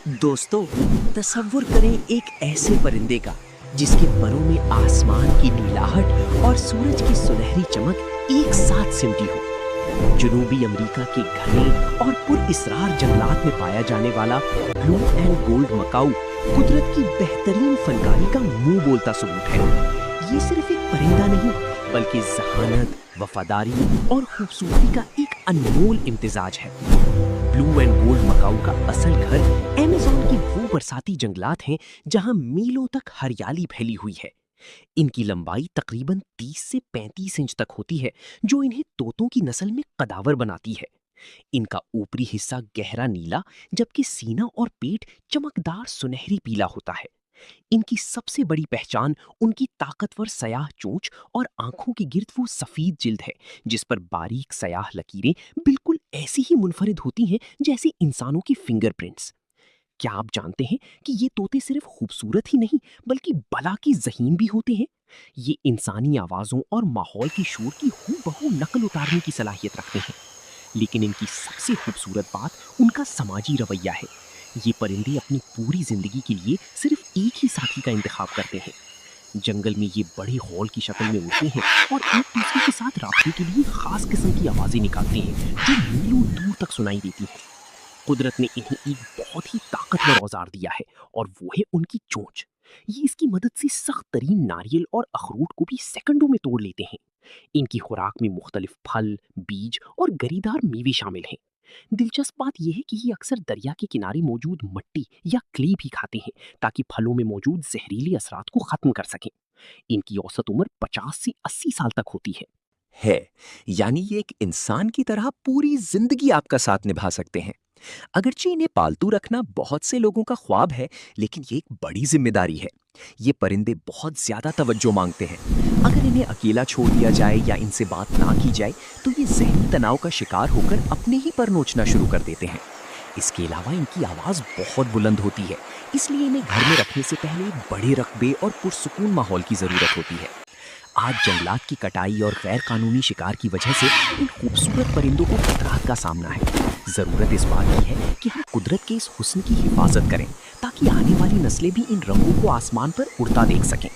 दोस्तों, तसव्वुर करें एक ऐसे परिंदे का जिसके परों में आसमान की नीलाहट और सूरज की सुनहरी चमक एक साथ सिमटी हो। जनूबी अमेरिका के घने और पुरइसरार जंगलात में पाया जाने वाला ब्लू एंड गोल्ड मकाऊ कुदरत की बेहतरीन फनकारी का मुंह बोलता सबूत है। ये सिर्फ एक परिंदा नहीं, बल्कि जहानत, वफादारी और खूबसूरती का एक अनमोल इम्तिजाज है। ब्लू एंड गोल्ड मकाऊ का असल घर अमेज़न की वो बरसाती जंगलात हैं जहां मीलों तक हरियाली फैली हुई है। इनकी लंबाई तकरीबन 30 से 35 इंच तक होती है, जो इन्हें तोतों की नस्ल में कदावर बनाती है। इनका ऊपरी हिस्सा गहरा नीला, जबकि सीना और पेट चमकदार सुनहरी पीला होता है। इनकी सबसे बड़ी पहचान उनकी ताकतवर सयाह चोंच और आंखों के गिर्द वो सफेद जिल्द है, जिस पर बारीक सयाह लकीरें बिल्कुल ऐसी ही मुनफरिद होती हैं जैसे इंसानों की फिंगरप्रिंट्स। क्या आप जानते हैं कि ये तोते सिर्फ खूबसूरत ही नहीं, बल्कि बला की ज़हीन भी होते हैं? ये इंसानी आवाज़ों और माहौल की शोर की हूबहू नकल उतारने की सलाहियत रखते हैं। लेकिन इनकी सबसे खूबसूरत बात उनका समाजी रवैया है। ये परिंदे अपनी पूरी जिंदगी के लिए सिर्फ एक ही साथी का इंतखाब करते हैं। जंगल में ये बड़े हॉल की शक्ल में उड़ते हैं और एक दूसरे के साथ राब्ते के लिए खास किस्म की आवाज़ें निकालते हैं जो मीलों दूर तक सुनाई देती हैं। कुदरत ने इन्हें एक बहुत ही ताकतवर औजार दिया है, और वो है उनकी चोंच। ये इसकी मदद से सख्त तरीन नारियल और अखरोट को भी सेकंडों में तोड़ लेते हैं। इनकी खुराक में मुख्तलिफ फल, बीज और गरीदार मेवे शामिल हैं। दिलचस्प बात यह है कि ये अक्सर दरिया के किनारे मौजूद मिट्टी या क्ले भी खाते हैं, ताकि फलों में मौजूद जहरीले असरात को खत्म कर सकें। इनकी औसत उम्र 50 से 80 साल तक होती है। यानी ये एक इंसान की तरह पूरी जिंदगी आपका साथ निभा सकते हैं। अगरचे इन्हें पालतू रखना बहुत से लोगों का ख्वाब है, लेकिन ये एक बड़ी जिम्मेदारी है। ये परिंदे बहुत ज्यादा तवज्जो मांगते हैं। अगर इन्हें अकेला छोड़ दिया जाए या इनसे बात ना की जाए तो ये जहनी तनाव का शिकार होकर अपने ही पर नोचना शुरू कर देते हैं। इसके अलावा इनकी आवाज़ बहुत बुलंद होती है, इसलिए इन्हें घर में रखने से पहले एक बड़े रकबे और पुरसुकून माहौल की ज़रूरत होती है। आज जंगलात की कटाई और गैर कानूनी शिकार की वजह से इन खूबसूरत परिंदों को खतरात का सामना है। ज़रूरत इस बात की है कि हम कुदरत के इस हुस्न की हिफाजत करें, ताकि आने वाली नस्लें भी इन रंगों को आसमान पर उड़ता देख सकें।